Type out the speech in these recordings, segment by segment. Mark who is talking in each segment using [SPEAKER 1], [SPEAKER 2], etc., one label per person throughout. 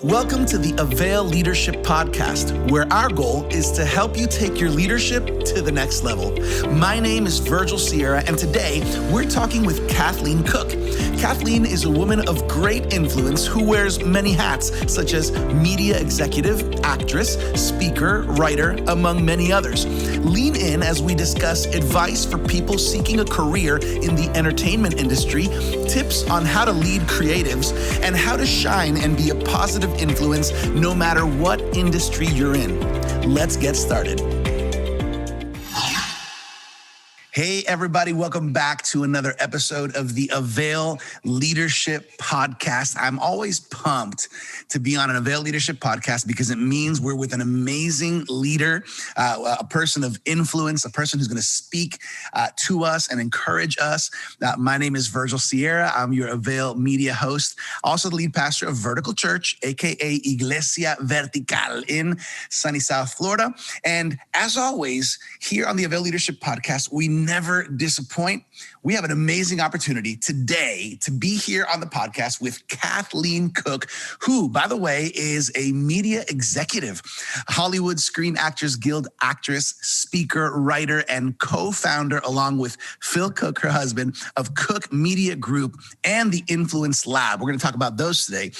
[SPEAKER 1] Welcome to the AVAIL Leadership Podcast, where our goal is to help you take your leadership to the next level. My name is Virgil Sierra, and today we're talking with Kathleen Cooke. Kathleen is a woman of great influence who wears many hats, such as media executive, actress, speaker, writer, among many others. Lean in as we discuss advice for people seeking a career in the entertainment industry, tips on how to lead creatives, and how to shine and be a positive influence no matter what industry you're in. Let's get started. Hey, everybody. Welcome back to another episode of the AVAIL Leadership Podcast. I'm always pumped to be on an AVAIL Leadership Podcast because it means we're with an amazing leader, a person of influence, a person who's going to speak to us and encourage us. My name is Virgil Sierra. I'm your AVAIL media host, also the lead pastor of Vertical Church, aka Iglesia Vertical in sunny South Florida. And as always, here on the AVAIL Leadership Podcast, we never disappoint. We have an amazing opportunity today to be here on the podcast with Kathleen Cooke, who, by the way, is a media executive, Hollywood Screen Actors Guild actress, speaker, writer, and co-founder, along with Phil Cooke, her husband, of Cooke Media Group and the Influence Lab. We're going to talk about those today,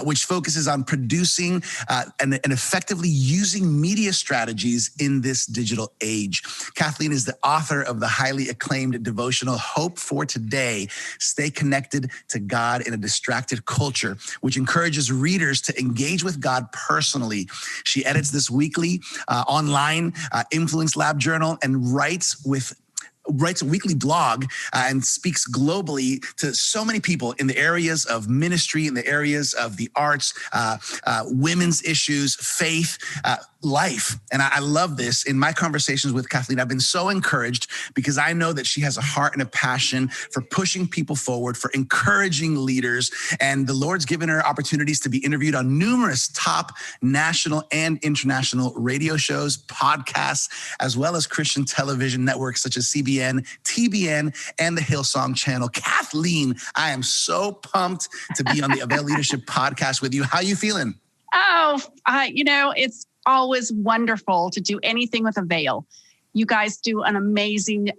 [SPEAKER 1] which focuses on producing and effectively using media strategies in this digital age. Kathleen is the author of the highly acclaimed devotional Hope for Today, Stay Connected to God in a Distracted Culture, which encourages readers to engage with God personally. She edits this weekly online Influence Lab journal and writes a weekly blog and speaks globally to so many people in the areas of ministry, in the areas of the arts, women's issues, faith, life. And I love this. In my conversations with Kathleen, I've been so encouraged because I know that she has a heart and a passion for pushing people forward, for encouraging leaders. And the Lord's given her opportunities to be interviewed on numerous top national and international radio shows, podcasts, as well as Christian television networks such as CBN, TBN, and the Hillsong channel. Kathleen, I am so pumped to be on the AVAIL Leadership Podcast with you. How you feeling?
[SPEAKER 2] It's always wonderful to do anything with AVAIL. You guys do an amazing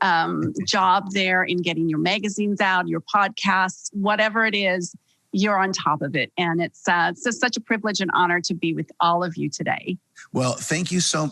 [SPEAKER 2] job there in getting your magazines out, your podcasts, whatever it is, you're on top of it. And it's just such a privilege and honor to be with all of you today.
[SPEAKER 1] Well, thank you so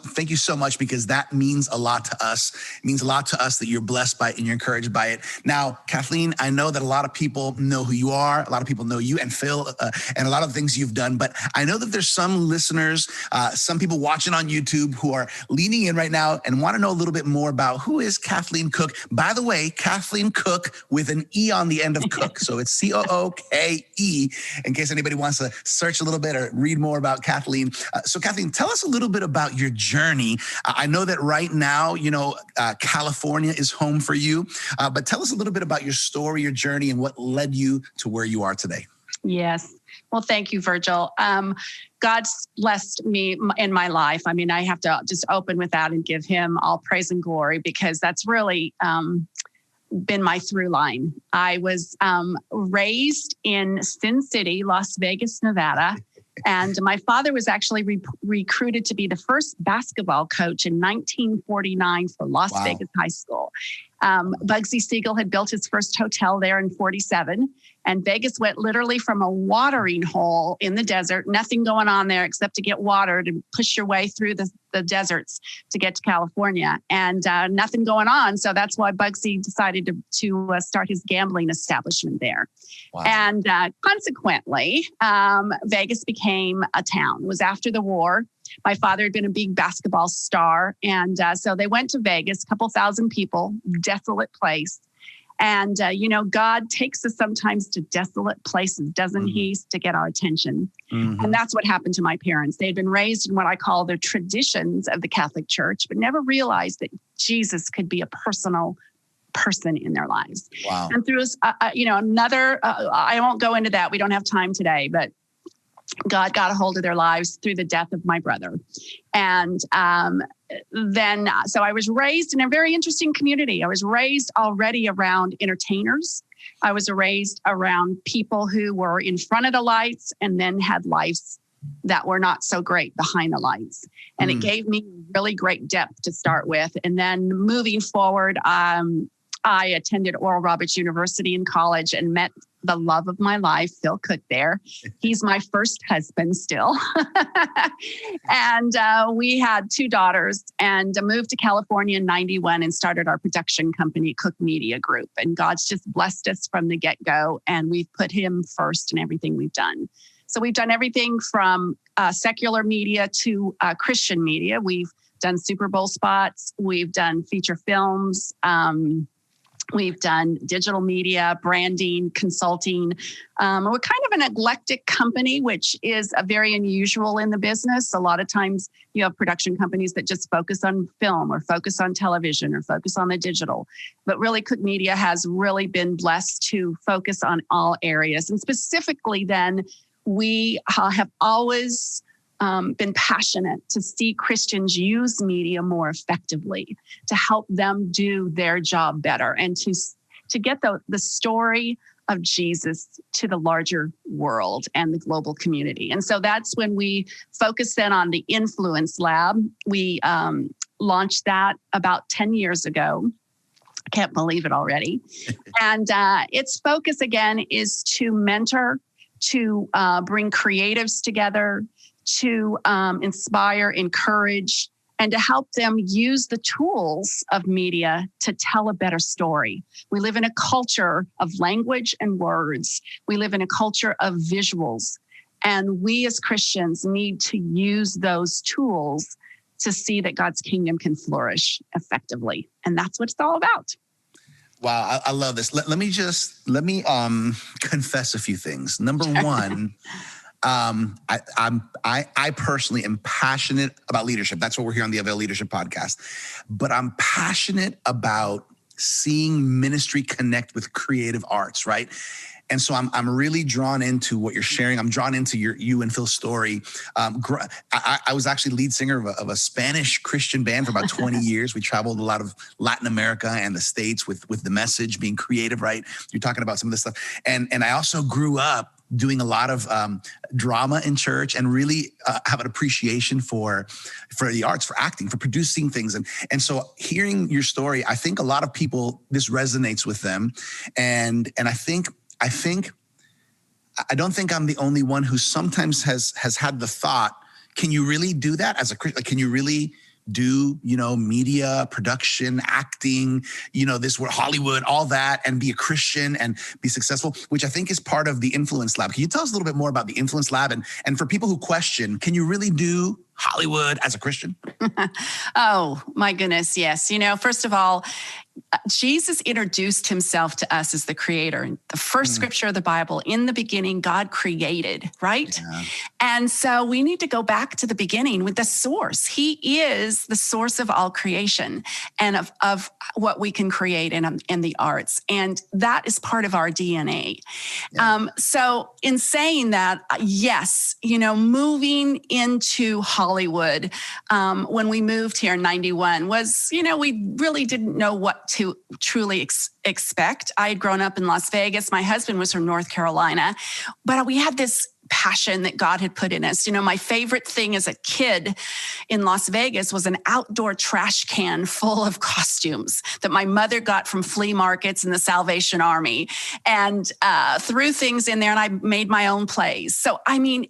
[SPEAKER 1] much, because that means a lot to us. It means a lot to us that you're blessed by it and you're encouraged by it. Now, Kathleen, I know that a lot of people know who you are. A lot of people know you and Phil and a lot of the things you've done. But I know that there's some listeners, some people watching on YouTube who are leaning in right now and want to know a little bit more about who is Kathleen Cooke. By the way, Kathleen Cooke with an E on the end of Cook. So it's C-O-O-K-E, in case anybody wants to search a little bit or read more about Kathleen. So Kathleen, tell us a little bit about your journey. I know that right now, California is home for you, but tell us a little bit about your story, your journey, and what led you to where you are today.
[SPEAKER 2] Yes. Well, thank you, Virgil. God's blessed me in my life. I mean, I have to just open with that and give him all praise and glory, because that's really been my through line. I was raised in Sin City, Las Vegas, Nevada. And my father was actually recruited to be the first basketball coach in 1949 for Las Vegas High School. Bugsy Siegel had built his first hotel there in 47. And Vegas went literally from a watering hole in the desert, nothing going on there except to get watered and push your way through the deserts to get to California, and nothing going on. So that's why Bugsy decided to start his gambling establishment there. Wow. And consequently, Vegas became a town. It was after the war. My father had been a big basketball star. And so they went to Vegas, a couple thousand people, desolate place. And, God takes us sometimes to desolate places, doesn't he, to get our attention. Mm-hmm. And that's what happened to my parents. They had been raised in what I call the traditions of the Catholic Church, but never realized that Jesus could be a personal person in their lives. Wow. And through, I won't go into that. We don't have time today, but God got a hold of their lives through the death of my brother. And so I was raised in a very interesting community. I was raised already around entertainers. I was raised around people who were in front of the lights and then had lives that were not so great behind the lights. And it gave me really great depth to start with. And then moving forward, I attended Oral Roberts University in college and met the love of my life, Phil Cook there. He's my first husband still. And we had 2 daughters and moved to California in 91 and started our production company, Cook Media Group. And God's just blessed us from the get-go. And we've put him first in everything we've done. So we've done everything from secular media to Christian media. We've done Super Bowl spots. We've done feature films. We've done digital media, branding, consulting. We're kind of an eclectic company, which is very unusual in the business. A lot of times you have production companies that just focus on film or focus on television or focus on the digital. But really, Cook Media has really been blessed to focus on all areas. And specifically then, we have always been passionate to see Christians use media more effectively, to help them do their job better, and to get the story of Jesus to the larger world and the global community. And so that's when we focused then on the Influence Lab. We launched that about 10 years ago. I can't believe it already. And its focus again is to mentor, to bring creatives together, to inspire, encourage, and to help them use the tools of media to tell a better story. We live in a culture of language and words. We live in a culture of visuals. And we as Christians need to use those tools to see that God's kingdom can flourish effectively. And that's what it's all about.
[SPEAKER 1] Wow, I love this. Let me confess a few things. Number one, I personally am passionate about leadership. That's what we're here on the AVAIL Leadership Podcast. But I'm passionate about seeing ministry connect with creative arts, right? And so I'm really drawn into what you're sharing. I'm drawn into you and Phil's story. I was actually lead singer of a Spanish Christian band for about 20 years. We traveled a lot of Latin America and the States with the message, being creative, right? You're talking about some of this stuff. And I also grew up doing a lot of drama in church, and really have an appreciation for the arts, for acting, for producing things. And so hearing your story, I think a lot of people, this resonates with them. And I don't think I'm the only one who sometimes has had the thought, can you really do that as a Christian? Like, can you really do, media, production, acting, this word, Hollywood, all that, and be a Christian and be successful, which I think is part of the Influence Lab. Can you tell us a little bit more about the Influence Lab? And for people who question, can you really do Hollywood as a Christian?
[SPEAKER 2] Oh, my goodness. Yes. First of all, Jesus introduced himself to us as the creator. In the first scripture of the Bible, in the beginning, God created, right? Yeah. And so we need to go back to the beginning with the source. He is the source of all creation and of what we can create in the arts. And that is part of our DNA. Yeah. So in saying that, yes, moving into Hollywood, when we moved here in 91 was, we really didn't know what to truly expect. I had grown up in Las Vegas. My husband was from North Carolina, but we had this passion that God had put in us. My favorite thing as a kid in Las Vegas was an outdoor trash can full of costumes that my mother got from flea markets and the Salvation Army, and threw things in there, and I made my own plays. So,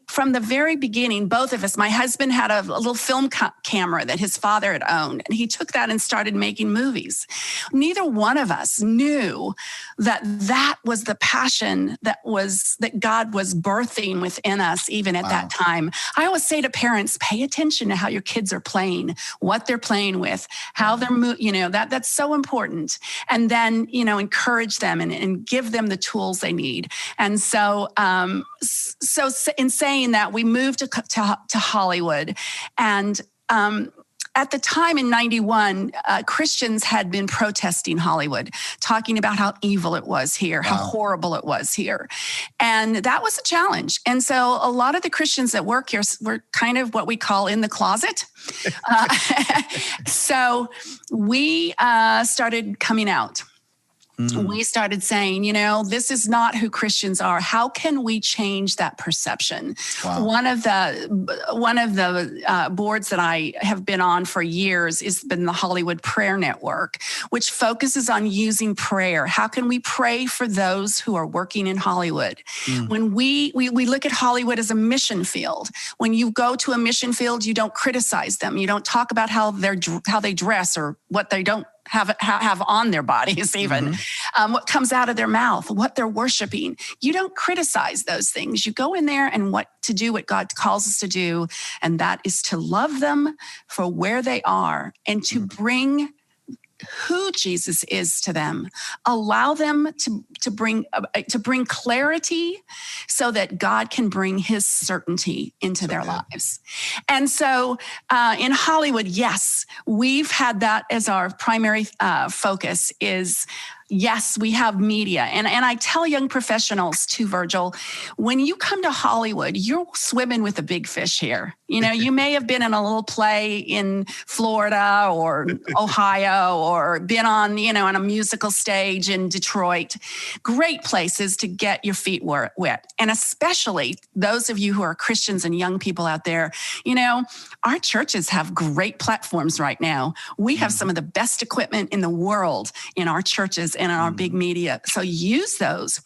[SPEAKER 2] from the very beginning, both of us, my husband had a little film camera that his father had owned, and he took that and started making movies. Neither one of us knew that was the passion that God was birthing within us, even at that time. I always say to parents, pay attention to how your kids are playing, what they're playing with, how they're that's so important. And then, encourage them and give them the tools they need. And so, in saying that, we moved to Hollywood, and at the time in 91, Christians had been protesting Hollywood, talking about how evil it was here, how horrible it was here. And that was a challenge. And so a lot of the Christians that work here were kind of what we call in the closet. So we started coming out. we started saying, this is not who Christians are. How can we change that perception?
[SPEAKER 1] Wow.
[SPEAKER 2] One of the boards that I have been on for years has been the Hollywood Prayer Network, which focuses on using prayer. How can we pray for those who are working in Hollywood? When we look at Hollywood as a mission field. When you go to a mission field, you don't criticize them. You don't talk about how they dress or what they don't have on their bodies even, what comes out of their mouth, what they're worshiping. You don't criticize those things. You go in there and do what God calls us to do, and that is to love them for where they are and to bring who Jesus is to them. Allow them to bring clarity so that God can bring his certainty into their lives. And so in Hollywood, yes, we've had that as our primary focus is, yes, we have media. And I tell young professionals too, Virgil, when you come to Hollywood, you're swimming with the big fish here. You may have been in a little play in Florida or Ohio or been on a musical stage in Detroit. Great places to get your feet wet. And especially those of you who are Christians and young people out there, our churches have great platforms right now. We have some of the best equipment in the world in our churches and in our big media. So use those.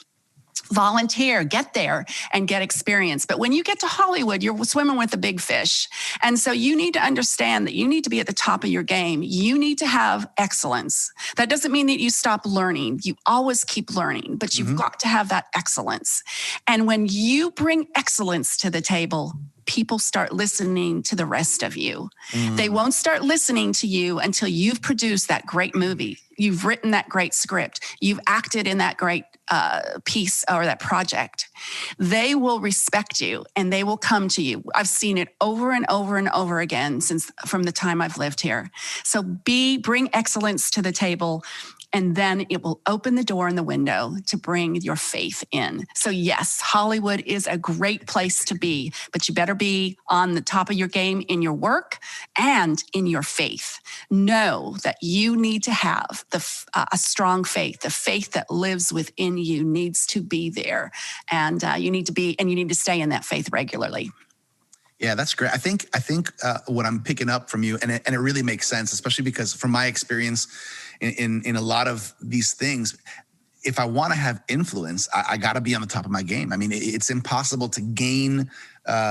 [SPEAKER 2] Volunteer, get there and get experience. But when you get to Hollywood, you're swimming with the big fish. And so you need to understand that you need to be at the top of your game. You need to have excellence. That doesn't mean that you stop learning. You always keep learning, but you've got to have that excellence. And when you bring excellence to the table, people start listening to the rest of you. They won't start listening to you until you've produced that great movie. You've written that great script. You've acted in that great piece or that project. They will respect you and they will come to you. I've seen it over and over and over again from the time I've lived here. So bring excellence to the table, and then it will open the door and the window to bring your faith in. So yes, Hollywood is a great place to be, but you better be on the top of your game in your work and in your faith. Know that you need to have a strong faith. The faith that lives within you needs to be there, and you need to stay in that faith regularly.
[SPEAKER 1] Yeah, that's great. I think what I'm picking up from you, and it really makes sense, especially because from my experience in a lot of these things, if I want to have influence, I got to be on the top of my game. I mean, it's impossible to gain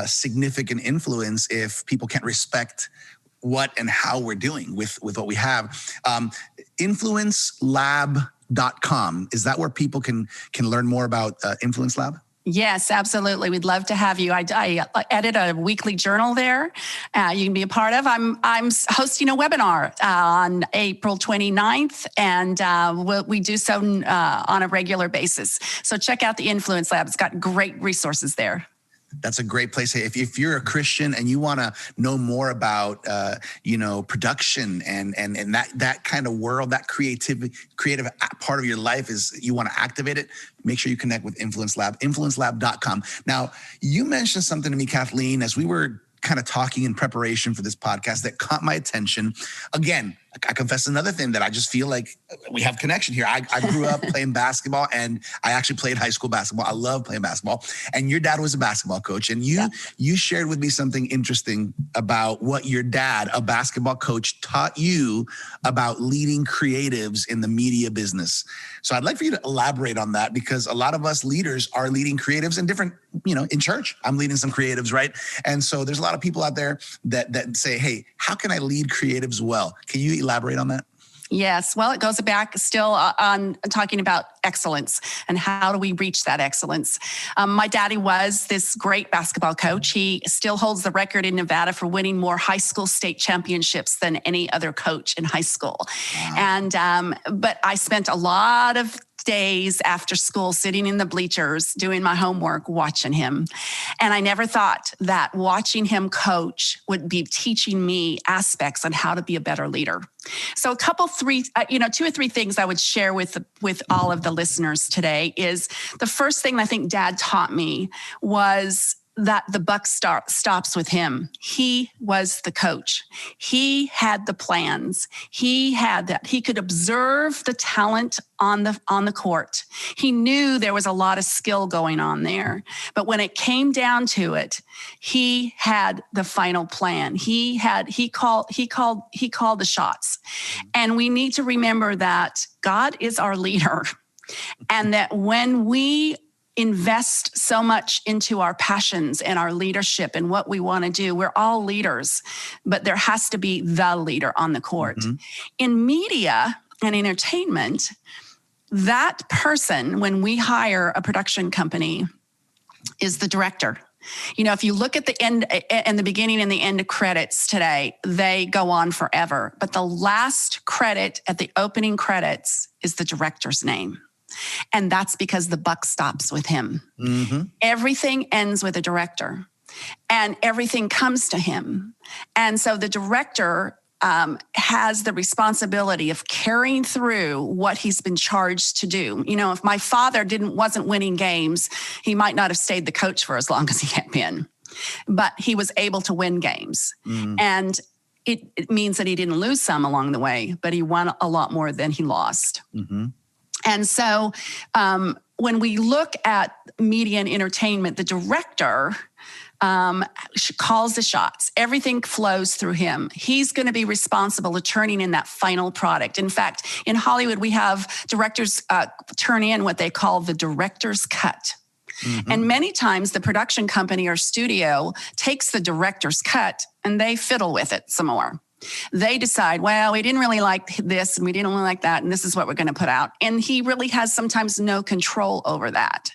[SPEAKER 1] significant influence if people can't respect what and how we're doing with what we have. InfluenceLab.com, is that where people can learn more about Influence Lab?
[SPEAKER 2] Yes, absolutely. We'd love to have you. I edit a weekly journal there. You can be a part of. I'm hosting a webinar on April 29th, and we do so on a regular basis. So check out the Influence Lab. It's got great resources there.
[SPEAKER 1] That's a great place. Hey, if you're a Christian and you want to know more about, production and that kind of world, that creative part of your life you want to activate it, make sure you connect with Influence Lab, influencelab.com. Now, you mentioned something to me, Kathleen, as we were kind of talking in preparation for this podcast that caught my attention. Again, I confess another thing that I just feel like we have connection here. I grew up playing basketball, and I actually played high school basketball. I love playing basketball. And your dad was a basketball coach, and you shared with me something interesting about what your dad, a basketball coach, taught you about leading creatives in the media business. So I'd like for you to elaborate on that, because a lot of us leaders are leading creatives in different, in church. I'm leading some creatives, right? And so there's a lot of people out there that say, hey, how can I lead creatives well? Can you elaborate on that?
[SPEAKER 2] Yes. Well, it goes back still on talking about excellence and how do we reach that excellence. My daddy was this great basketball coach. He still holds the record in Nevada for winning more high school state championships than any other coach in high school. Wow. And but I spent a lot of days after school sitting in the bleachers doing my homework watching him. And I never thought that watching him coach would be teaching me aspects on how to be a better leader. So two or three things I would share with all of the listeners today is the first thing I think Dad taught me was that the buck stops with him. He was the coach. He had the plans. He had that. He could observe the talent on the court. He knew there was a lot of skill going on there. But when it came down to it, he had the final plan. He called the shots. And we need to remember that God is our leader, and that when we invest so much into our passions and our leadership and what we want to do, we're all leaders, but there has to be the leader on the court. Mm-hmm. In media and entertainment, that person, when we hire a production company, is the director. You know, if you look at the end and the beginning and the end of credits today, they go on forever. But the last credit at the opening credits is the director's name. And that's because the buck stops with him. Mm-hmm. Everything ends with a director, and everything comes to him. And so the director has the responsibility of carrying through what he's been charged to do. You know, if my father wasn't winning games, he might not have stayed the coach for as long as he had been, but he was able to win games. Mm. And it means that he didn't lose some along the way, but he won a lot more than he lost. Mm-hmm. And so when we look at media and entertainment, the director calls the shots. Everything flows through him. He's going to be responsible for turning in that final product. In fact, in Hollywood, we have directors turn in what they call the director's cut. Mm-hmm. And many times the production company or studio takes the director's cut and they fiddle with it some more. They decide, well, we didn't really like this and we didn't really like that, and this is what we're going to put out. And he really has sometimes no control over that.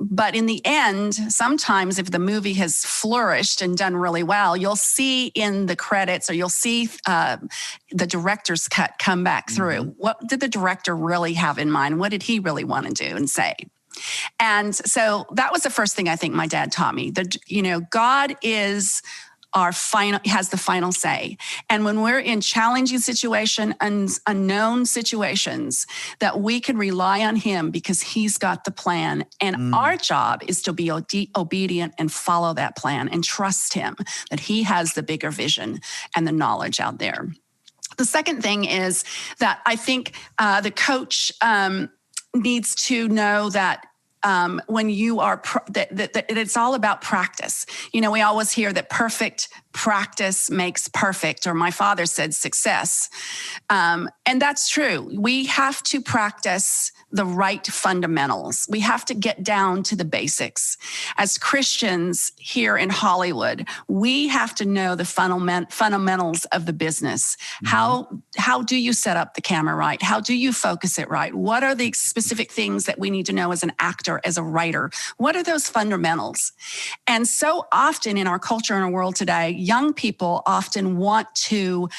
[SPEAKER 2] But in the end, sometimes if the movie has flourished and done really well, you'll see in the credits, or you'll see the director's cut come back through. Mm-hmm. What did the director really have in mind? What did he really want to do and say? And so that was the first thing I think my dad taught me. That, you know, God is has the final say. And when we're in challenging situations and unknown situations, that we can rely on him because he's got the plan. And our job is to be obedient and follow that plan and trust him that he has the bigger vision and the knowledge out there. The second thing is that I think the coach needs to know that when you are, that it's all about practice. You know, we always hear that perfect practice makes perfect, or my father said success. And that's true. We have to practice the right fundamentals. We have to get down to the basics. As Christians here in Hollywood, we have to know the fundamentals of the business. Mm-hmm. How do you set up the camera right? How do you focus it right? What are the specific things that we need to know as an actor, as a writer? What are those fundamentals? And so often in our culture and our world today, young people often want to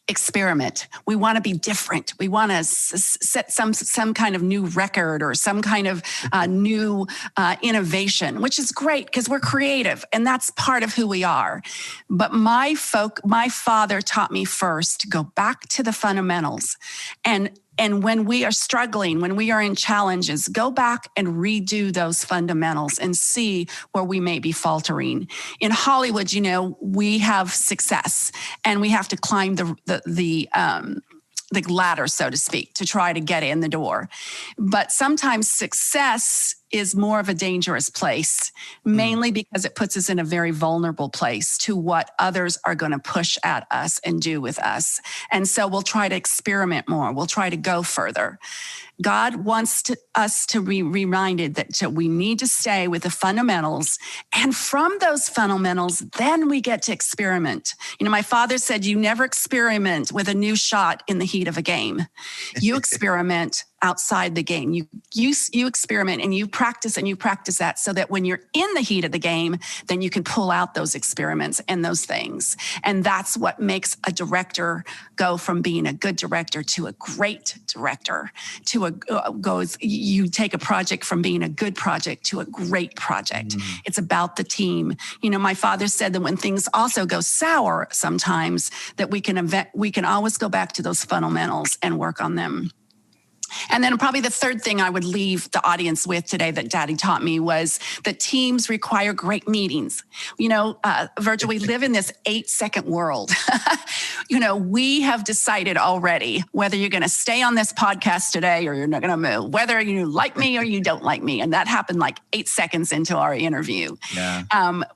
[SPEAKER 2] experiment. We want to be different. We want to set some kind of new record or some kind of new innovation, which is great because we're creative and that's part of who we are. But my father taught me first to go back to the fundamentals. And when we are struggling, when we are in challenges, go back and redo those fundamentals and see where we may be faltering. In Hollywood, you know, we have success and we have to climb the ladder, so to speak, to try to get in the door. But sometimes success is more of a dangerous place, mainly because it puts us in a very vulnerable place to what others are going to push at us and do with us. And so we'll try to experiment more. We'll try to go further. God wants us to be reminded that we need to stay with the fundamentals. And from those fundamentals, then we get to experiment. You know, my father said, you never experiment with a new shot in the heat of a game. You experiment outside the game. You experiment and you practice that so that when you're in the heat of the game, then you can pull out those experiments and those things. And that's what makes a director go from being a good director to a great director, to you take a project from being a good project to a great project. It's about the team. You know, my father said that when things also go sour sometimes, that we can always go back to those fundamentals and work on them. And then probably the third thing I would leave the audience with today that Daddy taught me was that teams require great meetings. Virgil, we live in this 8-second world. We have decided already whether you're going to stay on this podcast today or you're not going to move, whether you like me or you don't like me. And that happened like 8 seconds into our interview.
[SPEAKER 1] Yeah.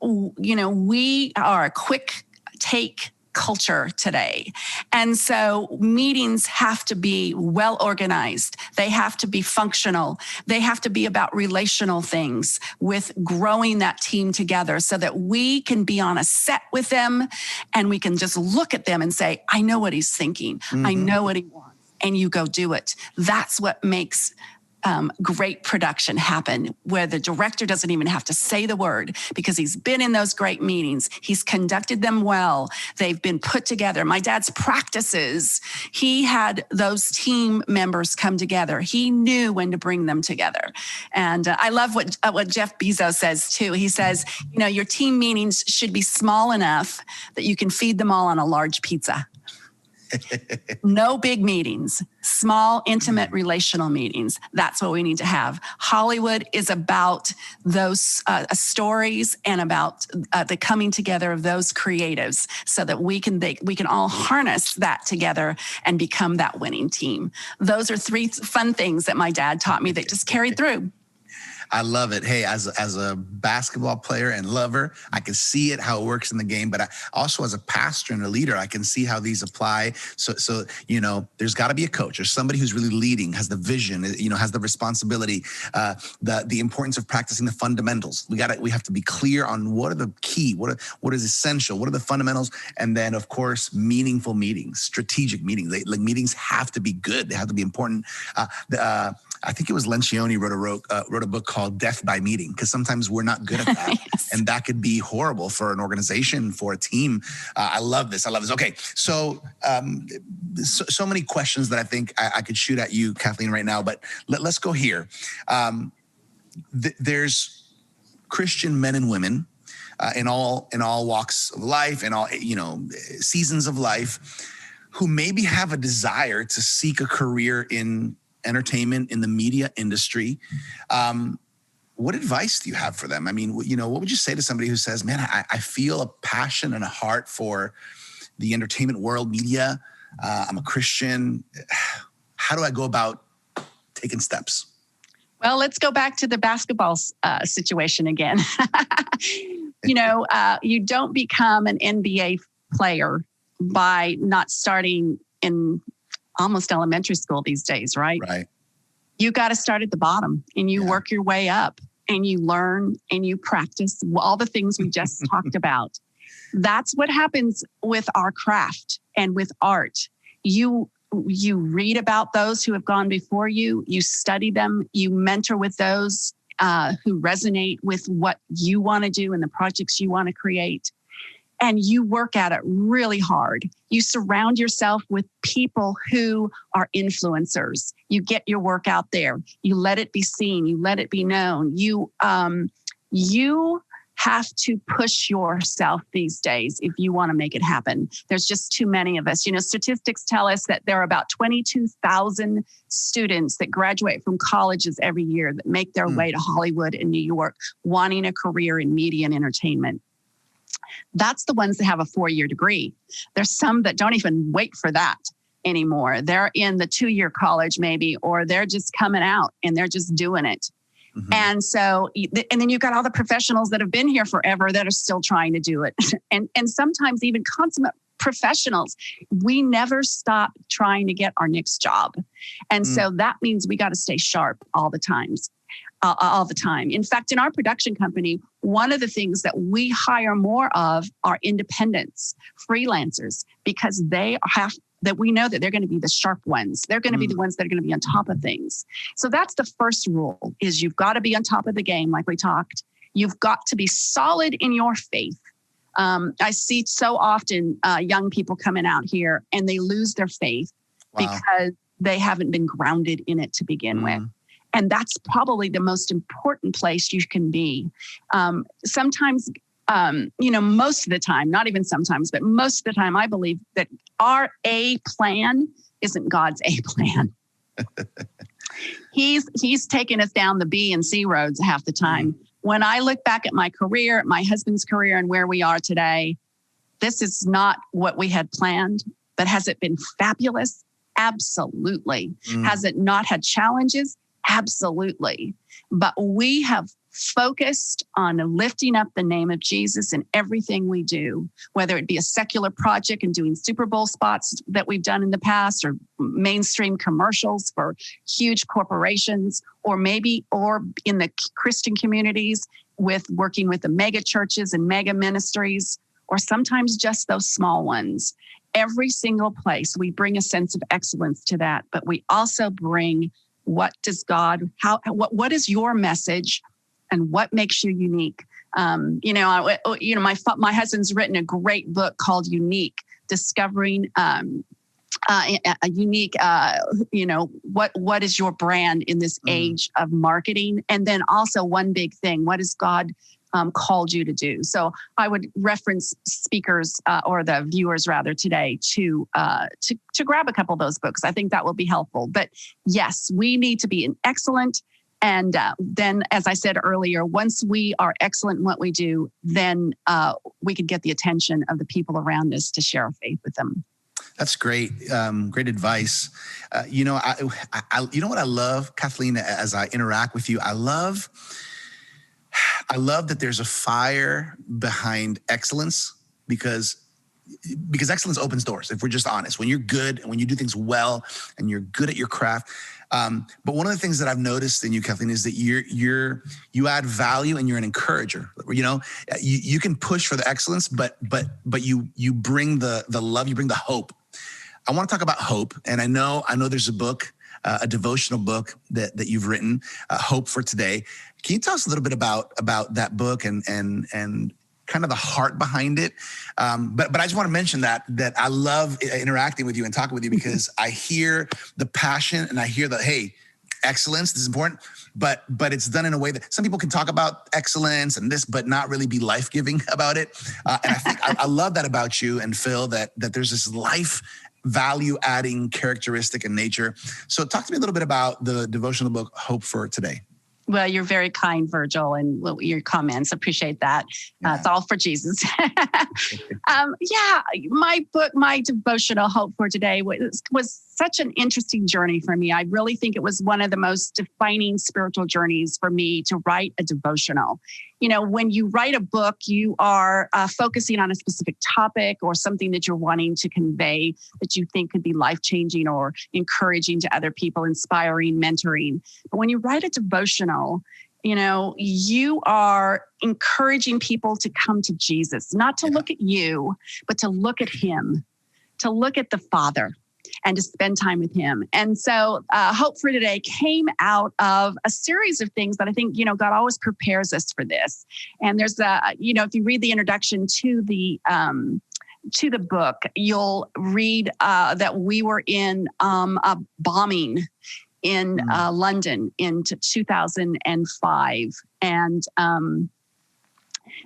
[SPEAKER 2] We are a quick take culture today. And so meetings have to be well organized. They have to be functional. They have to be about relational things with growing that team together so that we can be on a set with them and we can just look at them and say, I know what he's thinking. Mm-hmm. I know what he wants. And you go do it. That's what makes great production happen, where the director doesn't even have to say the word because he's been in those great meetings. He's conducted them well. They've been put together. My dad's practices, he had those team members come together. He knew when to bring them together. And I love what Jeff Bezos says too. He says, your team meetings should be small enough that you can feed them all on a large pizza. No big meetings, small, intimate, relational meetings. That's what we need to have. Hollywood is about those stories and about the coming together of those creatives so that we can all harness that together and become that winning team. Those are 3 fun things that my dad taught me that just carried through.
[SPEAKER 1] I love it. Hey, as a basketball player and lover, I can see it, how it works in the game. But I also, as a pastor and a leader, I can see how these apply. So there's got to be a coach or somebody who's really leading, has the vision, has the responsibility, the importance of practicing the fundamentals. We have to be clear on what are the key, what is essential, what are the fundamentals, and then of course meaningful meetings, strategic meetings. Meetings have to be good. They have to be important. I think it was Lencioni wrote a book called Death by Meeting, because sometimes we're not good at that. Yes. And that could be horrible for an organization, for a team. I love this. Okay, so many questions that I think I could shoot at you, Kathleen, right now, but let's go here. There's Christian men and women in all walks of life, in all seasons of life, who maybe have a desire to seek a career in entertainment, in the media industry. What advice do you have for them? I mean, what would you say to somebody who says, man, I feel a passion and a heart for the entertainment world, media. I'm a Christian. How do I go about taking steps?
[SPEAKER 2] Well, let's go back to the basketball situation again. You don't become an NBA player by not starting in almost elementary school these days, right?
[SPEAKER 1] Right.
[SPEAKER 2] You got to start at the bottom and you work your way up and you learn and you practice all the things we just talked about. That's what happens with our craft and with art. You read about those who have gone before you, you study them, you mentor with those who resonate with what you want to do and the projects you want to create. And you work at it really hard. You surround yourself with people who are influencers. You get your work out there. You let it be seen. You let it be known. You have to push yourself these days if you want to make it happen. There's just too many of us. Statistics tell us that there are about 22,000 students that graduate from colleges every year that make their way to Hollywood and New York, wanting a career in media and entertainment. That's the ones that have a 4-year degree. There's some that don't even wait for that anymore. They're in the 2-year college maybe, or they're just coming out and they're just doing it. Mm-hmm. And then you've got all the professionals that have been here forever that are still trying to do it. and sometimes even consummate professionals. We never stop trying to get our next job. And so that means we got to stay sharp all the time. In fact, in our production company, one of the things that we hire more of are independents, freelancers, because we know that they're going to be the sharp ones. They're going to be the ones that are going to be on top of things. So that's the first rule, is you've got to be on top of the game, like we talked. You've got to be solid in your faith. I see so often young people coming out here and they lose their faith because they haven't been grounded in it to begin with. And that's probably the most important place you can be. Sometimes, most of the time, not even sometimes, but most of the time, I believe that our A plan isn't God's A plan. He's taken us down the B and C roads half the time. When I look back at my career, at my husband's career, and where we are today, this is not what we had planned. But has it been fabulous? Absolutely. Has it not had challenges? Absolutely. But we have focused on lifting up the name of Jesus in everything we do, whether it be a secular project and doing Super Bowl spots that we've done in the past, or mainstream commercials for huge corporations, or in the Christian communities with working with the mega churches and mega ministries, or sometimes just those small ones. Every single place we bring a sense of excellence to that, but we also bring what is your message and what makes you unique? My husband's written a great book called Unique, discovering a unique, what is your brand in this age of marketing? And then also one big thing, what has God called you to do? So I would reference speakers or the viewers rather today to grab a couple of those books. I think that will be helpful. But yes, we need to be excellent. And then, as I said earlier, once we are excellent in what we do, then we can get the attention of the people around us to share our faith with them.
[SPEAKER 1] That's great. Great advice. You know what I love, Kathleen, as I interact with you, I love that there's a fire behind excellence because excellence opens doors. If we're just honest, when you're good and when you do things well and you're good at your craft. But one of the things that I've noticed in you, Kathleen, is that you add value and you're an encourager. You know, you can push for the excellence, but you bring the love, you bring the hope. I want to talk about hope, and I know there's a book, a devotional book that you've written, Hope for Today. Can you tell us a little bit about that book and kind of the heart behind it? But I just want to mention that I love interacting with you and talking with you because I hear the passion and I hear that, hey, excellence, this is important, but it's done in a way that some people can talk about excellence and this, but not really be life-giving about it. And I think I love that about you and Phil, that there's this life value-adding characteristic in nature. So talk to me a little bit about the devotional book, Hope for Today.
[SPEAKER 2] Well, you're very kind, Virgil, and your comments. Appreciate that. It's all for Jesus. My book, my devotional Hope for Today was such an interesting journey for me. I really think it was one of the most defining spiritual journeys for me to write a devotional. You know, when you write a book, you are focusing on a specific topic or something that you're wanting to convey that you think could be life-changing or encouraging to other people, inspiring, mentoring. But when you write a devotional, you know, you are encouraging people to come to Jesus, not to look at you, but to look at him, to look at the Father, and to spend time with him. And so Hope for Today came out of a series of things that I think, you know, God always prepares us for this. And there's if you read the introduction to the book, you'll read that we were in a bombing in London in 2005. And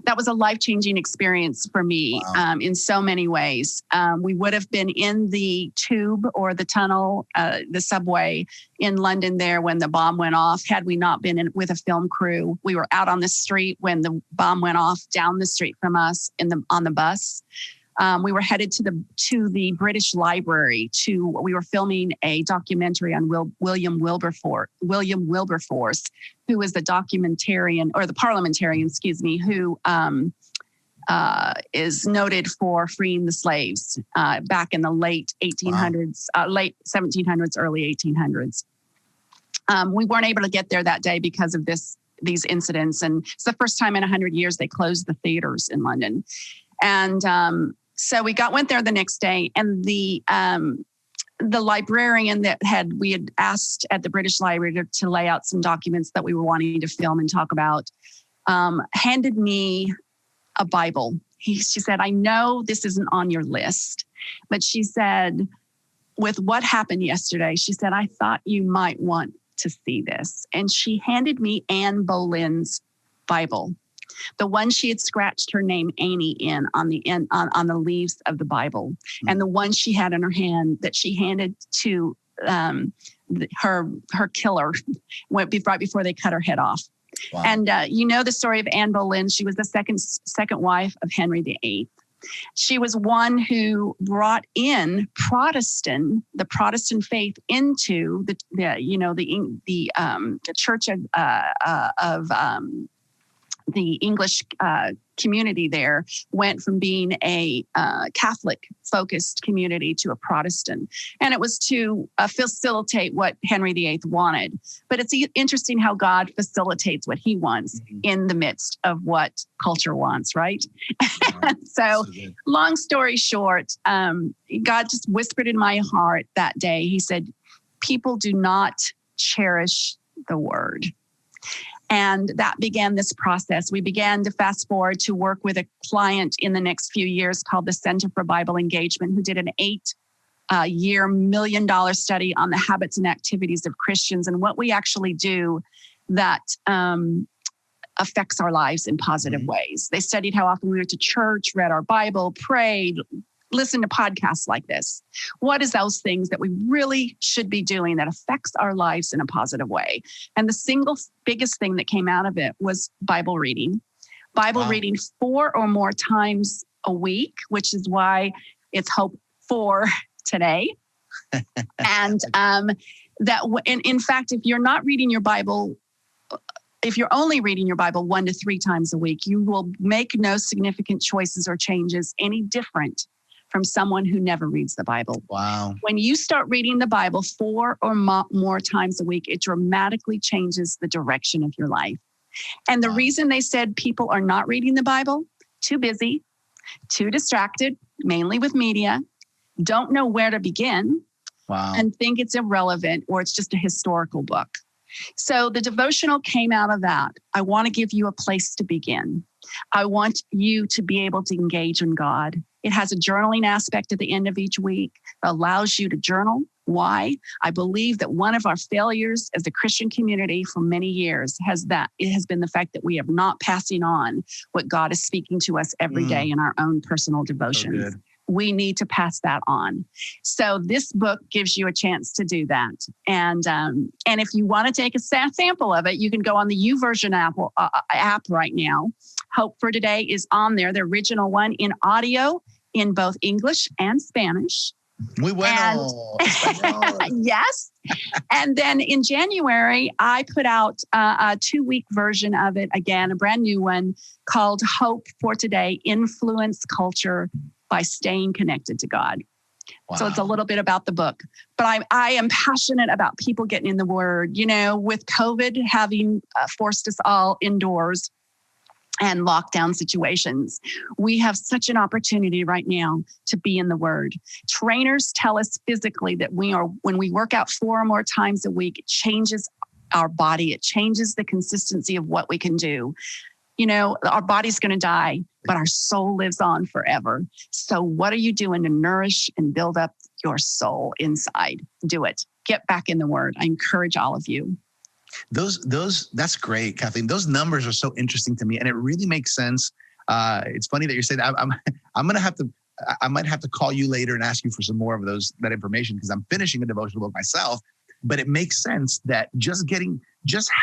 [SPEAKER 2] that was a life-changing experience for me.
[SPEAKER 1] Wow.
[SPEAKER 2] In so many ways. We would have been in the tube or the tunnel, the subway in London there when the bomb went off. Had we not been with a film crew, we were out on the street when the bomb went off down the street from us on the bus. We were headed to the British Library we were filming a documentary on William Wilberforce, who was the parliamentarian, who is noted for freeing the slaves back in the late 1800s, late 1700s, early 1800s. We weren't able to get there that day because of these incidents, and it's the first time in 100 years they closed the theaters in London, and so we went there the next day, and the librarian we had asked at the British Library to lay out some documents that we were wanting to film and talk about, handed me a Bible. She said, I know this isn't on your list, but she said, with what happened yesterday, she said, I thought you might want to see this. And she handed me Anne Boleyn's Bible, the one she had scratched her name Annie in on the leaves of the Bible, and the one she had in her hand that she handed to her killer went right before they cut her head off.
[SPEAKER 1] Wow.
[SPEAKER 2] And you know the story of Anne Boleyn. She was the second wife of Henry VIII. She was one who brought in the Protestant faith into the Church of the English community there went from being a Catholic-focused community to a Protestant. And it was to facilitate what Henry VIII wanted. But it's interesting how God facilitates what he wants in the midst of what culture wants, right? So long story short, God just whispered in my heart that day. He said, people do not cherish the word. And that began this process. We began to fast forward to work with a client in the next few years called the Center for Bible Engagement, who did an 8-year, $1 million study on the habits and activities of Christians and what we actually do that affects our lives in positive ways. They studied how often we went to church, read our Bible, prayed, listen to podcasts like this. What is those things that we really should be doing that affects our lives in a positive way? And the single biggest thing that came out of it was Bible reading. Reading 4 or more times a week, which is why it's Hope for today. And in fact, if you're not reading your Bible, if you're only reading your Bible 1 to 3 times a week, you will make no significant choices or changes any different from someone who never reads the Bible.
[SPEAKER 1] Wow.
[SPEAKER 2] When you start reading the Bible 4 or more times a week, it dramatically changes the direction of your life. And the reason they said people are not reading the Bible, too busy, too distracted, mainly with media, don't know where to begin, and think it's irrelevant or it's just a historical book. So the devotional came out of that. I want to give you a place to begin. I want you to be able to engage in God. It has a journaling aspect at the end of each week that allows you to journal. Why? I believe that one of our failures as a Christian community for many years has been the fact that we are not passing on what God is speaking to us every day in our own personal devotions. So we need to pass that on. So this book gives you a chance to do that. And if you want to take a sample of it, you can go on the YouVersion app right now. Hope for Today is on there, the original one in audio in both English and Spanish.
[SPEAKER 1] Muy bueno.
[SPEAKER 2] Yes. And then in January, I put out a 2-week version of it, again, a brand new one called Hope for Today, Influence Culture by Staying Connected to God. Wow. So it's a little bit about the book. But I am passionate about people getting in the Word. You know, with COVID having forced us all indoors and lockdown situations, we have such an opportunity right now to be in the Word. Trainers tell us physically that when we work out 4 or more times a week, it changes our body. It changes the consistency of what we can do. You know, our body's going to die, but our soul lives on forever. So what are you doing to nourish and build up your soul inside? Do it. Get back in the Word. I encourage all of you.
[SPEAKER 1] That's great, Kathleen. Those numbers are so interesting to me, and it really makes sense. It's funny that you're saying that. I might have to call you later and ask you for some more of that information, because I'm finishing a devotional book myself. But it makes sense that just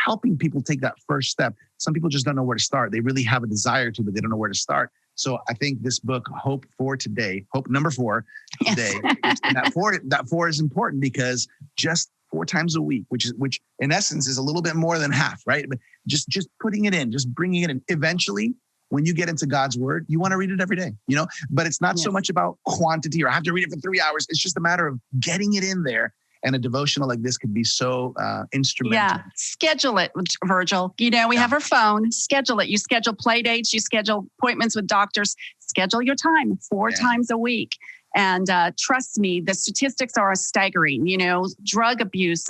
[SPEAKER 1] helping people take that first step. Some people just don't know where to start. They really have a desire to, but they don't know where to start. So I think this book, Hope for Today, Hope number 4 today, yes. And that four is important, because just 4 times a week, which in essence is a little bit more than half, right? But just putting it in, just bringing it in. Eventually, when you get into God's Word, you want to read it every day, you know? But it's not so much about quantity or I have to read it for 3 hours. It's just a matter of getting it in there. And a devotional like this could be so instrumental.
[SPEAKER 2] Yeah, schedule it, Virgil. You know, we have our phone. Schedule it. You schedule play dates. You schedule appointments with doctors. Schedule your time 4 times a week. And trust me, the statistics are staggering. You know, drug abuse,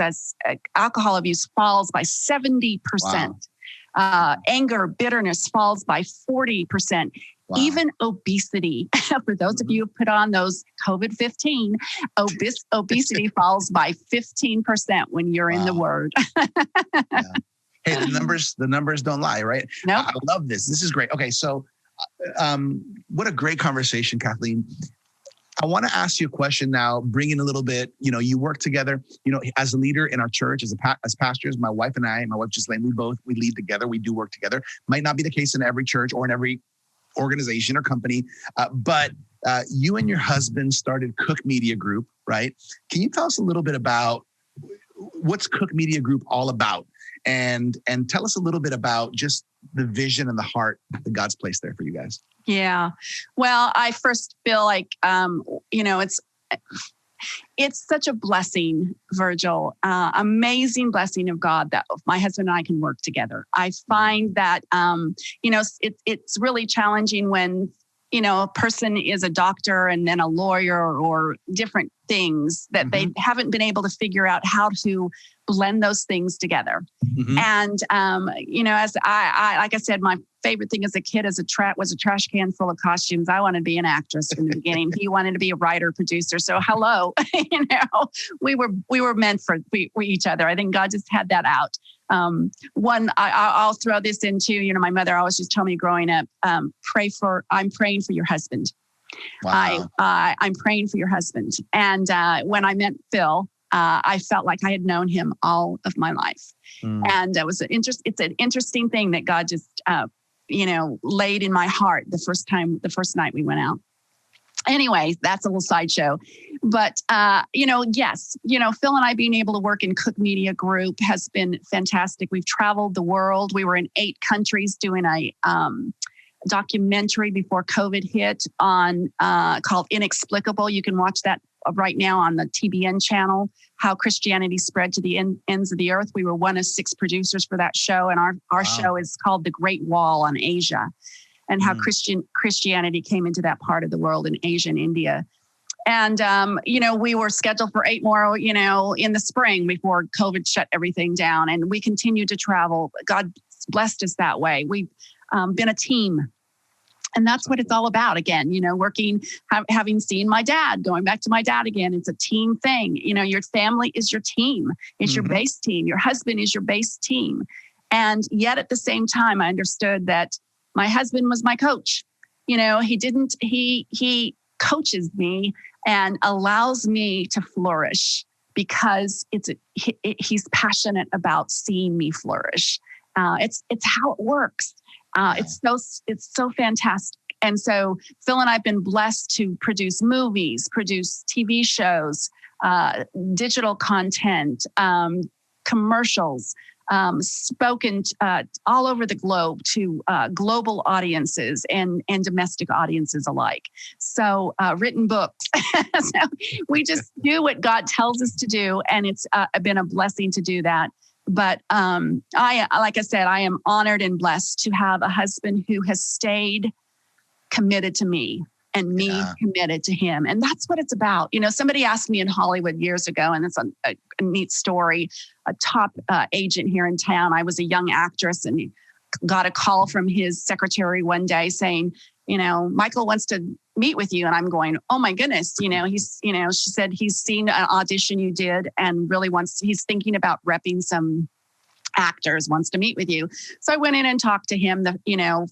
[SPEAKER 2] alcohol abuse falls by 70%. Wow. Anger, bitterness falls by 40%. Wow. Even obesity, for those of you who put on those COVID-15, obesity falls by 15% when you're in the Word.
[SPEAKER 1] Yeah. Hey, the numbers don't lie, right?
[SPEAKER 2] Nope.
[SPEAKER 1] I love this. This is great. Okay, so what a great conversation, Kathleen. I want to ask you a question now, bring in a little bit, you work together, as a leader in our church, as pastors, my wife and I, my wife Ghislaine, we lead together. We do work together. Might not be the case in every church or in every organization or company, but you and your husband started Cook Media Group, right? Can you tell us a little bit about what's Cook Media Group all about? And tell us a little bit about just the vision and the heart that God's placed there for you guys.
[SPEAKER 2] Yeah. Well, I first feel like, it's such a blessing, Virgil, amazing blessing of God that my husband and I can work together. I find that, it's really challenging when, a person is a doctor and then a lawyer or different things that they haven't been able to figure out how to blend those things together. Mm-hmm. And, as I like I said, my favorite thing as a kid was a trash can full of costumes. I wanted to be an actress from the beginning. He wanted to be a writer, producer. So hello, we were meant for each other. I think God just had that out. I'll throw this into, my mother always just told me growing up, I'm praying for your husband. Wow. I'm praying for your husband. And when I met Phil, I felt like I had known him all of my life. And it's an interesting thing that God just, laid in my heart the first night we went out. Anyway, that's a little sideshow. But, yes, Phil and I being able to work in Cook Media Group has been fantastic. We've traveled the world. We were in 8 countries doing a documentary before COVID hit on called Inexplicable. You can watch that right now on the TBN channel, How Christianity Spread to the Ends of the Earth. We were one of 6 producers for that show. And our show is called The Great Wall on Asia, and how Christianity came into that part of the world in Asia and India. And, we were scheduled for 8 more, in the spring before COVID shut everything down. And we continued to travel. God blessed us that way. We've been a team. And that's what it's all about. Again, working, having seen my dad, going back to my dad again, it's a team thing. Your family is your team. It's your base team. Your husband is your base team. And yet at the same time, I understood that my husband was my coach. He coaches me and allows me to flourish because he's passionate about seeing me flourish. It's how it works. It's so fantastic. And so Phil and I have been blessed to produce movies, produce TV shows, digital content, commercials, spoken all over the globe to global audiences and domestic audiences alike. So written books. So we just do what God tells us to do. And it's been a blessing to do that. But like I said, I am honored and blessed to have a husband who has stayed committed to me and me committed to him. And that's what it's about. Somebody asked me in Hollywood years ago, and it's a neat story, a top agent here in town. I was a young actress and he got a call from his secretary one day saying, Michael wants to meet with you. And I'm going, oh my goodness, she said he's seen an audition you did and really he's thinking about repping some actors, wants to meet with you. So I went in and talked to him,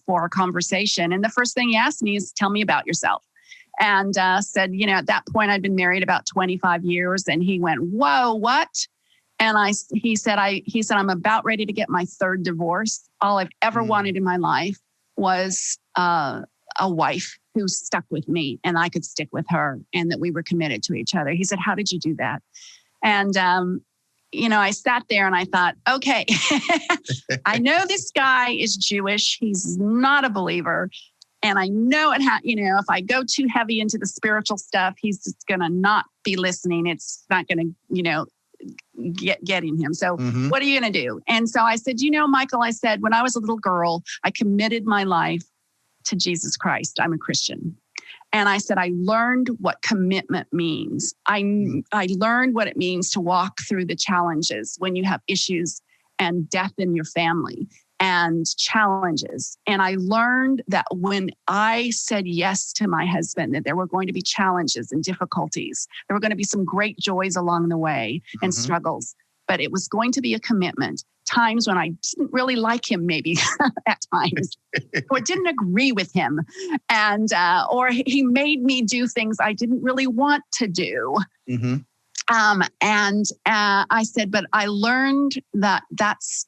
[SPEAKER 2] for a conversation. And the first thing he asked me is, tell me about yourself. And said, at that point I'd been married about 25 years. And he went, whoa, what? And he said, I'm about ready to get my 3rd divorce. All I've ever wanted in my life was a wife who stuck with me and I could stick with her and that we were committed to each other. He said, how did you do that? And, I sat there and I thought, okay, I know this guy is Jewish. He's not a believer. And I know if I go too heavy into the spiritual stuff, he's just going to not be listening. It's not going to, get in him. So what are you going to do? And so I said, Michael, I said, when I was a little girl, I committed my life to Jesus Christ. I'm a Christian. And I said, I learned what commitment means. I learned what it means to walk through the challenges when you have issues and death in your family and challenges. And I learned that when I said yes to my husband, that there were going to be challenges and difficulties. There were going to be some great joys along the way and struggles, but it was going to be a commitment times when I didn't really like him, maybe at times, or didn't agree with him. And, or he made me do things I didn't really want to do.
[SPEAKER 1] Mm-hmm.
[SPEAKER 2] I said, but I learned that's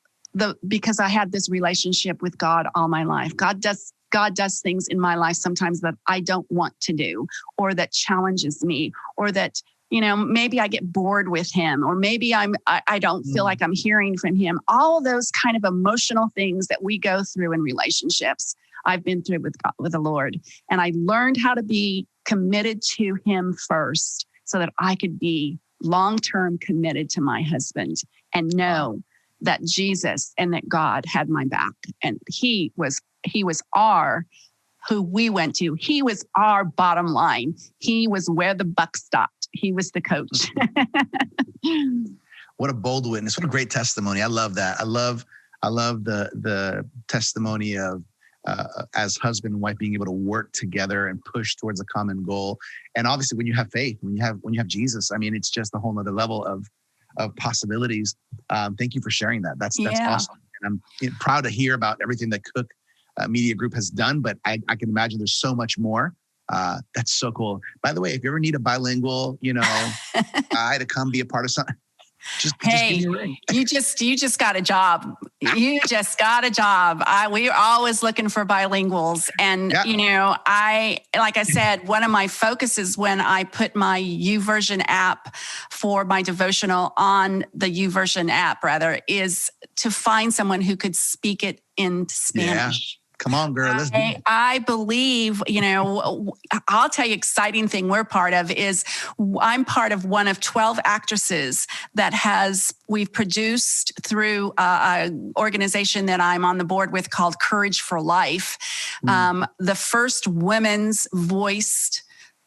[SPEAKER 2] because I had this relationship with God all my life. God does things in my life sometimes that I don't want to do, or that challenges me, or that, maybe I get bored with him, or maybe I don't feel like I'm hearing from him. All those kind of emotional things that we go through in relationships, I've been through with the Lord. And I learned how to be committed to him first so that I could be long-term committed to my husband and know that Jesus and that God had my back. And he was who we went to. He was our bottom line. He was where the buck stopped. He was the coach.
[SPEAKER 1] What a bold witness. What a great testimony. I love that. I love the testimony of as husband and wife being able to work together and push towards a common goal. And obviously when you have faith, when you have Jesus, I mean, it's just a whole nother level of possibilities. Thank you for sharing that. That's awesome. And I'm proud to hear about everything that Cook Media Group has done, but I can imagine there's so much more. That's so cool. By the way, if you ever need a bilingual, guy to come be a part of something, just give me a ring.
[SPEAKER 2] you just got a job. You just got a job. We're always looking for bilinguals. And, like I said, one of my focuses when I put my YouVersion app for my devotional on the YouVersion app, is to find someone who could speak it in Spanish.
[SPEAKER 1] Yeah. Come on, girl. Let's do it.
[SPEAKER 2] I believe, I'll tell you, exciting thing we're part of is I'm part of one of 12 actresses that we've produced through an organization that I'm on the board with called Courage for Life. The first women's voiced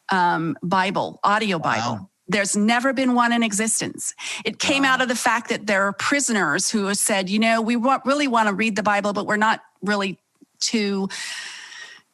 [SPEAKER 2] Bible, audio Bible.
[SPEAKER 1] Wow.
[SPEAKER 2] There's never been one in existence. It came out of the fact that there are prisoners who have said, we really want to read the Bible, but we're not really too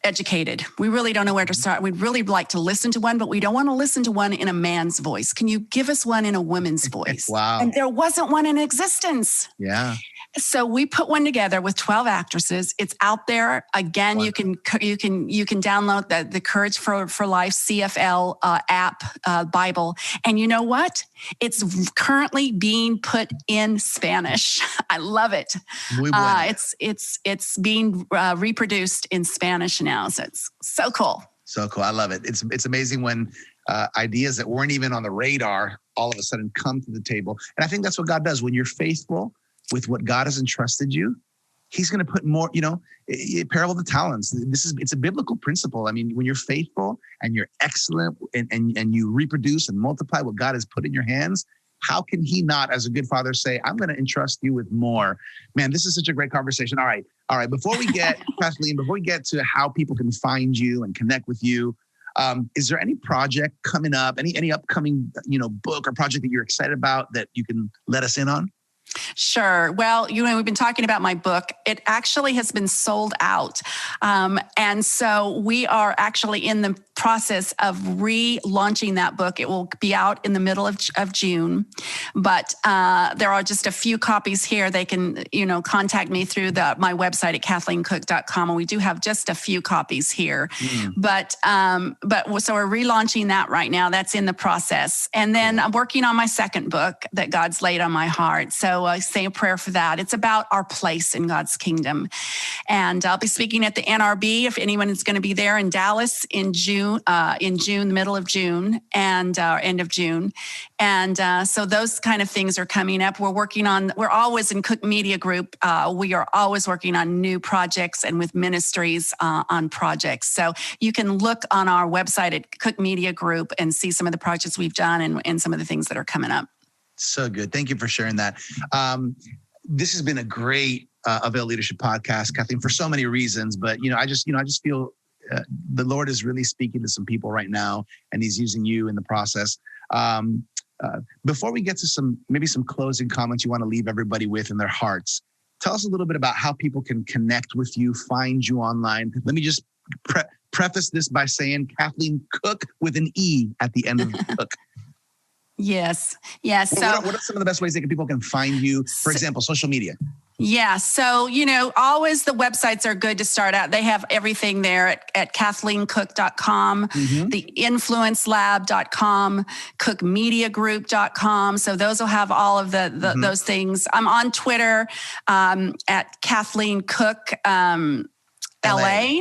[SPEAKER 2] educated. We really don't know where to start. We'd really like to listen to one, but we don't want to listen to one in a man's voice. Can you give us one in a woman's voice?
[SPEAKER 1] Wow.
[SPEAKER 2] And there wasn't one in existence.
[SPEAKER 1] Yeah.
[SPEAKER 2] So we put one together with 12 actresses. It's out there. Again, you can download the Courage for Life CFL app Bible. And you know what? It's currently being put in Spanish. I love it. It's being reproduced in Spanish now. So it's so cool.
[SPEAKER 1] So cool. I love it. It's amazing when ideas that weren't even on the radar all of a sudden come to the table. And I think that's what God does. When you're faithful with what God has entrusted you, he's going to put more, parable of the talents. It's a biblical principle. I mean, when you're faithful and you're excellent and you reproduce and multiply what God has put in your hands, how can he not, as a good father, say, I'm going to entrust you with more? Man, this is such a great conversation. All right. Before we get, Kathleen, to how people can find you and connect with you, is there any project coming up, any upcoming, book or project that you're excited about that you can let us in on?
[SPEAKER 2] Sure. Well, we've been talking about my book. It actually has been sold out. And so we are actually in the process of relaunching that book. It will be out in the middle of June, but there are just a few copies here. They can, contact me through my website at KathleenCook.com. And we do have just a few copies here, but so we're relaunching that right now. That's in the process. And then I'm working on my second book that God's laid on my heart. So I say a prayer for that. It's about our place in God's kingdom. And I'll be speaking at the NRB if anyone is going to be there in Dallas in June, the middle of June and end of June. And so those kind of things are coming up. We're always in Cook Media Group. We are always working on new projects and with ministries on projects. So you can look on our website at Cook Media Group and see some of the projects we've done and some of the things that are coming up.
[SPEAKER 1] So good. Thank you for sharing that. This has been a great AVAIL Leadership Podcast, Kathleen, for so many reasons. But I just feel the Lord is really speaking to some people right now, and He's using you in the process. Before we get to some closing comments you want to leave everybody with in their hearts, tell us a little bit about how people can connect with you, find you online. Let me just preface this by saying Kathleen Cook with an E at the end of Cook.
[SPEAKER 2] Yes. Yes.
[SPEAKER 1] What are some of the best ways that people can find you? For example, social media.
[SPEAKER 2] Yeah. So, always the websites are good to start out. They have everything there at KathleenCook.com, the InfluenceLab.com, CookMediaGroup.com. So those will have all of those things. I'm on Twitter at Kathleen Cook. LA.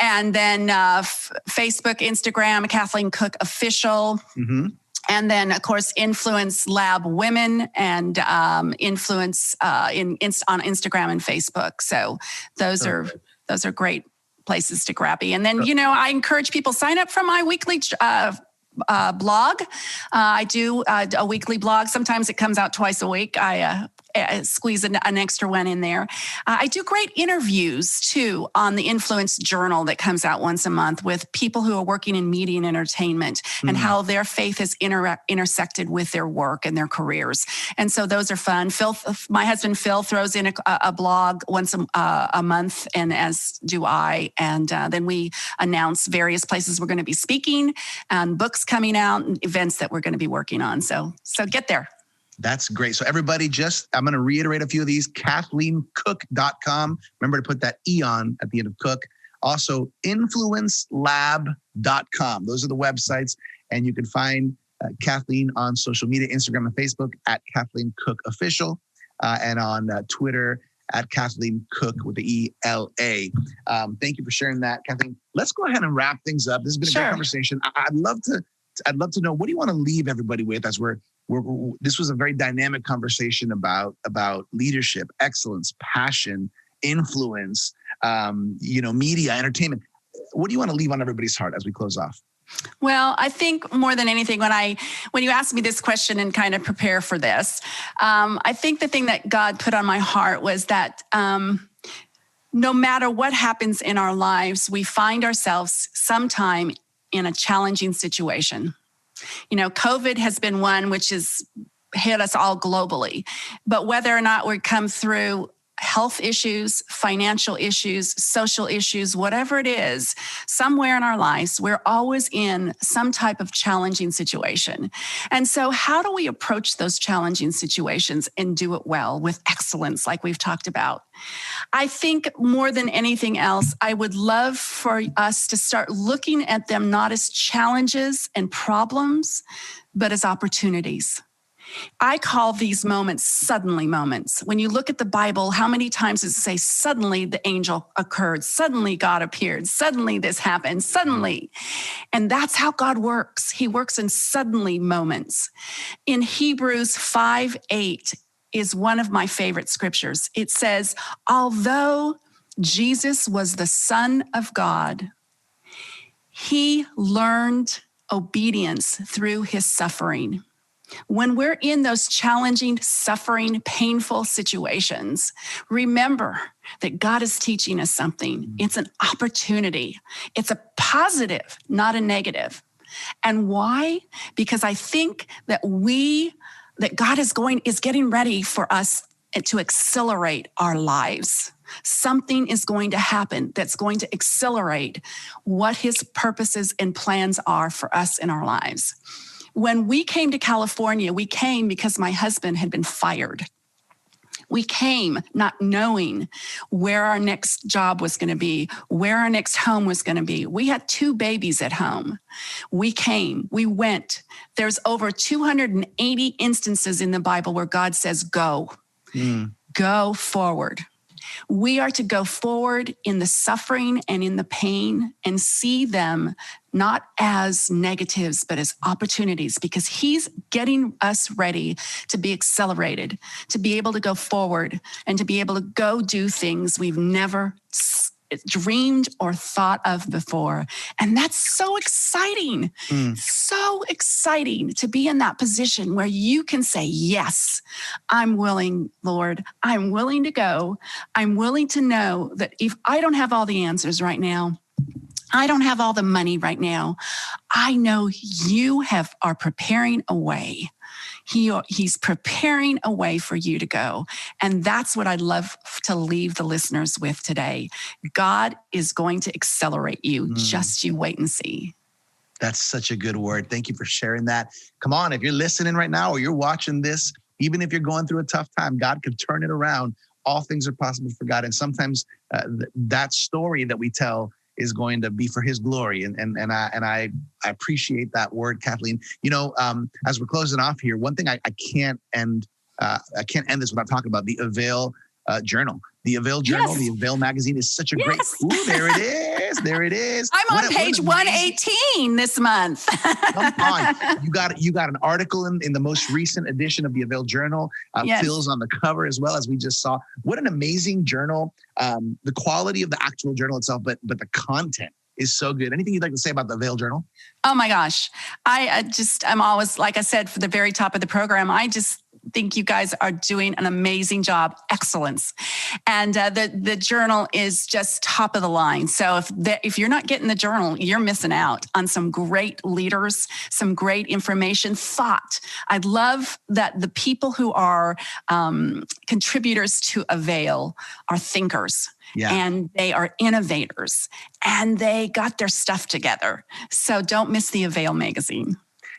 [SPEAKER 2] And then Facebook, Instagram, Kathleen Cook Official. And then, of course, Influence Lab Women and Influence on Instagram and Facebook. So those are great places to grab me. And then, I encourage people sign up for my weekly blog. I do a weekly blog. Sometimes it comes out twice a week. I squeeze an extra one in there. I do great interviews too on the Influence Journal that comes out once a month with people who are working in media and entertainment and how their faith has intersected with their work and their careers. And so those are fun. My husband Phil throws in a blog once a month, and as do I. And then we announce various places we're going to be speaking and books coming out and events that we're going to be working on. So get there.
[SPEAKER 1] That's great. So everybody, I'm going to reiterate a few of these. KathleenCook.com. Remember to put that E on at the end of Cook. Also, InfluenceLab.com. Those are the websites. And you can find Kathleen on social media, Instagram and Facebook at Kathleen Cook Official, and on Twitter at Kathleen Cook with the ELA. Thank you for sharing that, Kathleen. Let's go ahead and wrap things up. This has been a great conversation. I'd love to know, what do you want to leave everybody with as this was a very dynamic conversation about leadership, excellence, passion, influence, media, entertainment. What do you want to leave on everybody's heart as we close off?
[SPEAKER 2] Well, I think more than anything, when you asked me this question and kind of prepare for this, I think the thing that God put on my heart was that no matter what happens in our lives, we find ourselves sometime in a challenging situation. COVID has been one which has hit us all globally, but whether or not we come through health issues, financial issues, social issues, whatever it is, somewhere in our lives, we're always in some type of challenging situation. And so how do we approach those challenging situations and do it well with excellence, like we've talked about? I think more than anything else, I would love for us to start looking at them not as challenges and problems, but as opportunities. I call these moments suddenly moments. When you look at the Bible, how many times does it say, suddenly the angel occurred, suddenly God appeared, suddenly this happened, suddenly. And that's how God works. He works in suddenly moments. In Hebrews 5:8 is one of my favorite scriptures. It says, although Jesus was the Son of God, he learned obedience through his suffering. When we're in those challenging, suffering, painful situations, remember that God is teaching us something. It's an opportunity. It's a positive, not a negative. And why? Because I think that God is getting ready for us to accelerate our lives. Something is going to happen that's going to accelerate what his purposes and plans are for us in our lives. When we came to California, we came because my husband had been fired. We came not knowing where our next job was going to be, where our next home was going to be. We had 2 babies at home. We came, we went. There's over 280 instances in the Bible where God says, go, go forward. We are to go forward in the suffering and in the pain and see them not as negatives, but as opportunities, because he's getting us ready to be accelerated, to be able to go forward and to be able to go do things we've never dreamed or thought of before. And that's so exciting, so exciting to be in that position where you can say, yes, I'm willing, Lord, I'm willing to go. I'm willing to know that if I don't have all the answers right now, I don't have all the money right now, I know you are preparing a way. He's preparing a way for you to go. And that's what I'd love to leave the listeners with today. God is going to accelerate you. Just you wait and see.
[SPEAKER 1] That's such a good word. Thank you for sharing that. Come on, if you're listening right now or you're watching this, even if you're going through a tough time, God can turn it around. All things are possible for God. And sometimes that story that we tell is going to be for his glory. And I appreciate that word, Kathleen. As we're closing off here, one thing I can't end this without talking about the AVAIL journal. The AVAIL journal,
[SPEAKER 2] Yes.
[SPEAKER 1] The AVAIL magazine is such a great, ooh, there it is. There it is.
[SPEAKER 2] I'm on page 118 this month.
[SPEAKER 1] Come on. You got an article in the most recent edition of the AVAIL journal.
[SPEAKER 2] Yes.
[SPEAKER 1] Phil's on the cover as well, as we just saw. What an amazing journal. The quality of the actual journal itself, but the content is so good. Anything you'd like to say about the AVAIL journal?
[SPEAKER 2] Oh my gosh. I'm always, like I said, for the very top of the program, I just think you guys are doing an amazing job. Excellence. And the journal is just top of the line. So if you're not getting the journal, you're missing out on some great leaders, some great information, thought. I love that the people who are contributors to AVAIL are thinkers. Yeah. And they are innovators, and they got their stuff together. So don't miss the AVAIL magazine.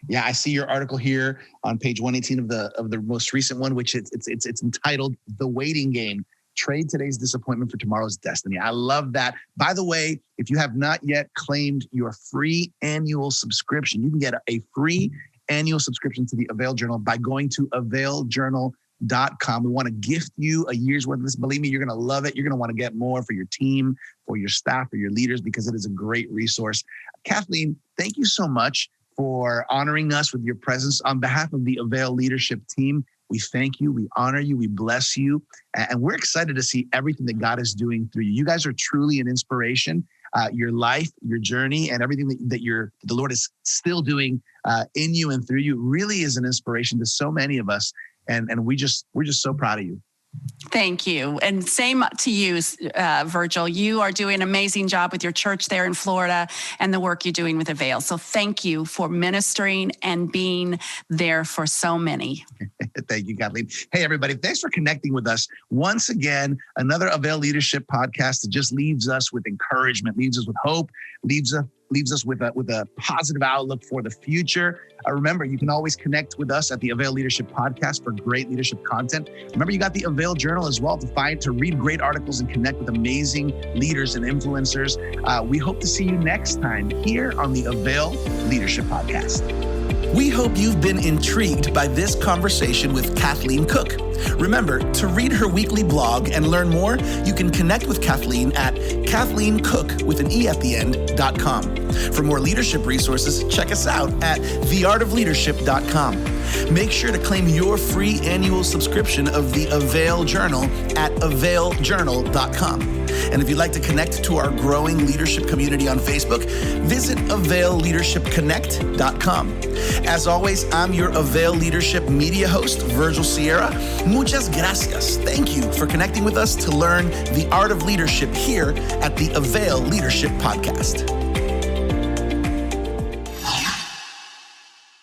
[SPEAKER 1] Yeah, I see your article here on page 118 of the most recent one, which it's entitled "The Waiting Game: Trade Today's Disappointment for Tomorrow's Destiny." I love that. By the way, if you have not yet claimed your free annual subscription, you can get a free annual subscription to the AVAIL Journal by going to availjournal.com. We want to gift you a year's worth of this. Believe me, you're going to love it. You're going to want to get more for your team, for your staff, for your leaders, because it is a great resource. Kathleen, thank you so much for honoring us with your presence. On behalf of the AVAIL leadership team, we thank you, we honor you, we bless you, and we're excited to see everything that God is doing through you. You guys are truly an inspiration. Your life, your journey, and everything that the Lord is still doing in you and through you really is an inspiration to so many of us, and we're just so proud of you.
[SPEAKER 2] Thank you. And same to you, Virgil. You are doing an amazing job with your church there in Florida and the work you're doing with AVAIL. So thank you for ministering and being there for so many.
[SPEAKER 1] Thank you, Kathleen. Hey, everybody. Thanks for connecting with us. Once again, another AVAIL Leadership podcast that just leaves us with encouragement, leaves us with hope, leaves us with a positive outlook for the future. Remember, you can always connect with us at the AVAIL Leadership Podcast for great leadership content. Remember, you got the AVAIL Journal as well to read great articles and connect with amazing leaders and influencers. We hope to see you next time here on the AVAIL Leadership Podcast. We hope you've been intrigued by this conversation with Kathleen Cook. Remember, to read her weekly blog and learn more, you can connect with Kathleen at KathleenCook.com. For more leadership resources, check us out at theartofleadership.com. Make sure to claim your free annual subscription of the AVAIL Journal at availjournal.com. And if you'd like to connect to our growing leadership community on Facebook, visit availleadershipconnect.com. As always, I'm your AVAIL Leadership media host, Virgil Sierra. Muchas gracias. Thank you for connecting with us to learn the art of leadership here at the AVAIL Leadership Podcast.